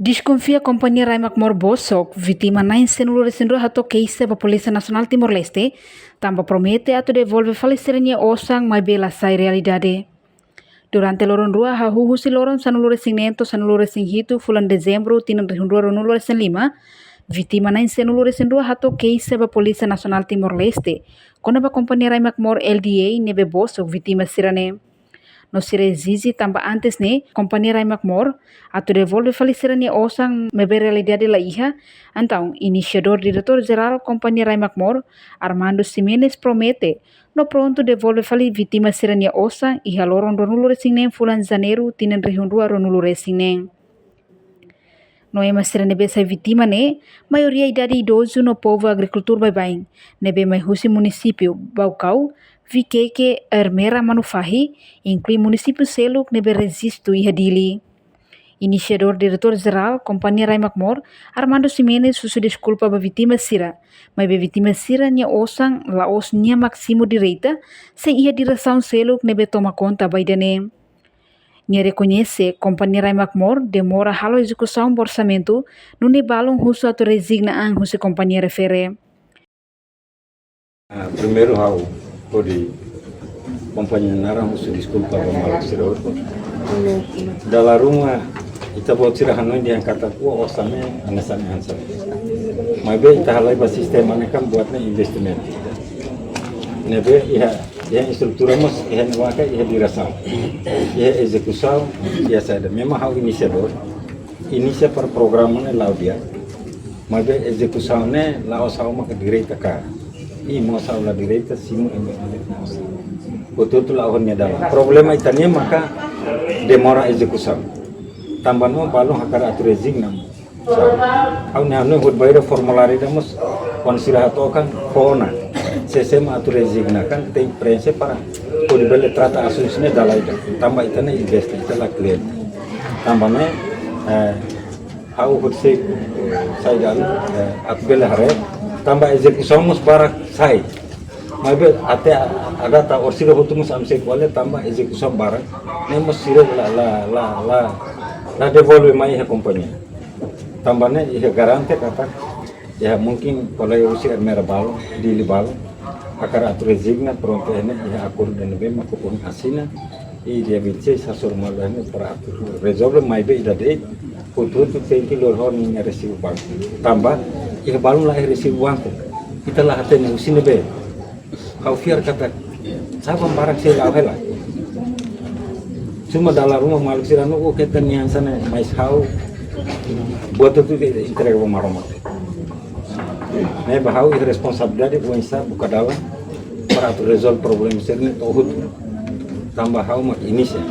Desconfia a Companhia Raimac Morbosok, vítima na incenuro recendro hato case para a Polícia Nacional Timor-Leste, tamba promete ato devolve faleceria osang mai bela sai realidade. Durante loron rua hahuhu si loron sanulure sinento sanulure singhito fulan dezembro tinan rihundua ronulure senlima, vítima na incenuro recendro hato case para a Polícia Nacional Timor-Leste, quando a Companhia Raimac Mor LDA nebe bosok vítima sirane. No sira exizi tamba antes ne Companhia Raimac Mor atau devolve faleceria osang mebe realidade la iha. Então, iniciador diretor-geral Companhia Raimac Mor, Armando Ximenes promete no pronto devolve fali vítima serania osang iha loron ronulure sinen fulan janeiro tinen rihundua ronulure sinen. No ema serane besa vítima ne, maioria idade idoso no povo agricultor baibain, nebe mai husi município Baucau, Vikeke Ermera Manufahi, inclui município Seluk nebe resisto iha dili. Iniciador diretor-geral Companhia Raimac Mor, Armando Ximenes susu desculpa ba vítima sira, mas be vítima sira nya osang laos nya maksimo direita, se iha direção Seluk nebe toma conta baidane. Nia reconhece Companhia Raimac Mor demora halo execução do orçamento, nune balong husu atau resigna ang husu Companhia refere. Primeiro hal pode Companhia Nara husu desculpa ba malak sira dalam rumah kita buat sira hanoi dia kata ku osame anasan ansar mabe kita halai ba sistem kan buatnya investment nebe iha estrutura mas iha waka iha dirasam iha execução iha saída memang hal iniciador inicia para programnya lau dia mabe execução-nya lau sao maka direita ka mau sao la direita simu betul lahonnya dalam problema itania maka demora execução tambano balong hakara atu resigna au ne hanu hut bayar formulário damos konsira kan kona CCM atu resigna kan tem prensa para pode bele trata assunções da lei tamba itana investe itala cliente tambane au hut se sai dalu atu bele hare tamba execução mus para sai mabe ate ada ta orsira hutumus amse kuale tamba execução bara nemos sira la devolve mai ha companhia tambane ia garante kata ya mungkin kalau usi Ermera balo di libalo akar atu resigna pronto ene ia akur dan bem kupun asina dia bice sasur malane para atu resolve mai be idade futur tu tenti lorhon ni resibu bank tambah ia balon lah resibu bank kita lah haten usine be kau fiar kata siapa barang saya lau hela cuma dalam rumah maluk sirano kita nian sana mais hau buat itu entrega ke maromat né bahau itu responsabilidade buensa buka dalam para tu resolve problem sirne tohut tambah hau mak inisya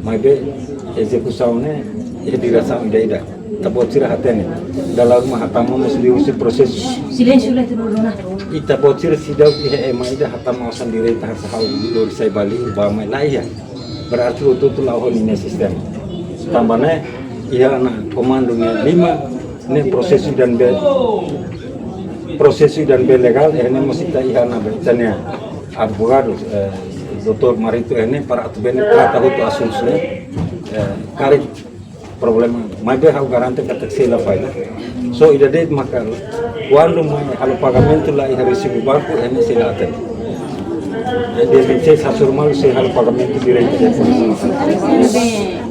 mai be execução-nya ia dirasa ida tabot sira hatene dalam rumah hatamu mesti usi proses silêncio lá dulu na ita bocir sidau iha emaida hatam mausan direi tahar sahau lor sai bali ba mai laia berarti itu lahon ini sistem tambahnya iha na komandonya 5 ne prosesi dan be legal ini mesti ta iha na betanya advogado Dr. Marito ini para atbene trata hutu asunções karit problema mai be hau garante kata sela faida so ida det maka quando mai halo pagamento lá e recibo banco é selatan dia bice sasur mal se halo pagamento direito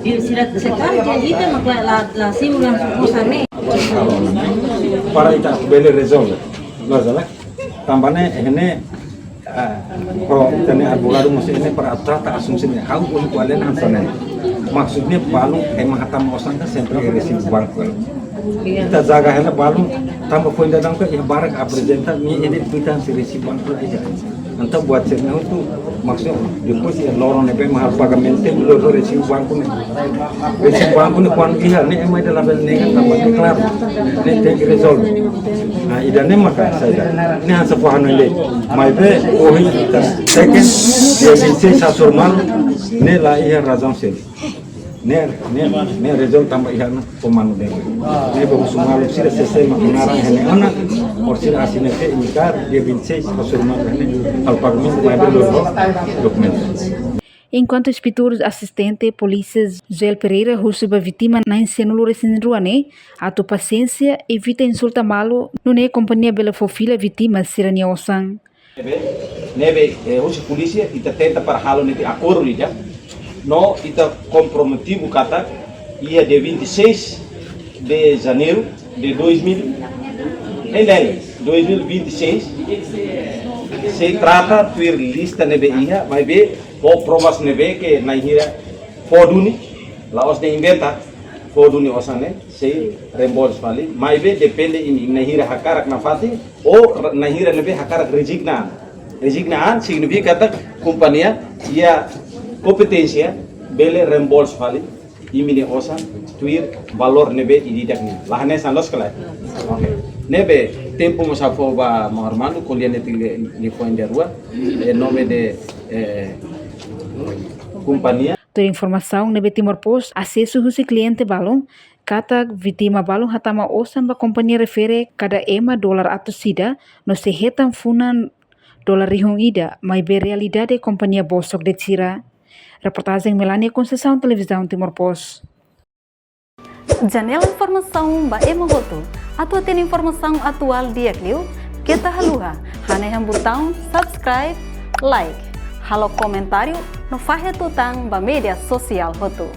di sirat sekali jadi itu maka la simu langsung usame para ita bele resolve masalah tambahnya ini kalau tani advogado masih ini para trata asumsi hau pun kualen hansana maksudnya balu emang hatam osang kan sempre recibo banco kita jaga hela balu tambah poin dadang ke yang barak apresenta ni ini kita si recibo banco aja anta buat cerna itu maksudnya depois ya lorong nebe mahal pagamento loro recibo banco ni kuan iha ni emai dalam dengan tambah declar ni tem que resolve nah idane maka saya ni hansa pohon ini mai be ohi kita second dia bisa sasurmal ni lah iha razão sel ne result tambah ihana pemanu deh ne baru sumalu sira selesai mengarang hene ana or sira asine ke inikar dia binse pasurman hene al pagmin mai dokumen. Enquanto inspector assistente polícia Joel Pereira rusuba vítima na ensenulu resinruane, ato paciência evita insulta malo no ne companhia bela fofila vítima sirania osang. Nebe hoje polícia ita tenta para halo nesse acordo já, no ita comprometido kata ia de 26 de janeiro de 2026 se trata de lista nebe ia, mas be o provas nebe que na hira foduni laos de inventa foduni osane se reembolso vale, mas be depende in na hira hakarak na fati ou na hira nebe hakarak resignaan significa que a companhia ia competência bele reembolso vale imine osa tuir valor nebe ididak ni lahane sanlos kala okay nebe tempo mo sa fo ba mormando colhendo li foi de rua em nome de companhia. Toda informação nebe Timor-Post acesso husi cliente balon kata vítima balon hatama osam ba companhia refere cada ema dolar atau sida no se hetam funan dolar rihung ida mai be realidade companhia bosok de Tira. Reportagem Melania Conceição Televisão Timor-Post. Janela informação ba emogoto atau tem informação atual dia kliu kita haluha haneham botão subscribe like halo comentário no fahe tutang ba media sosial hotu.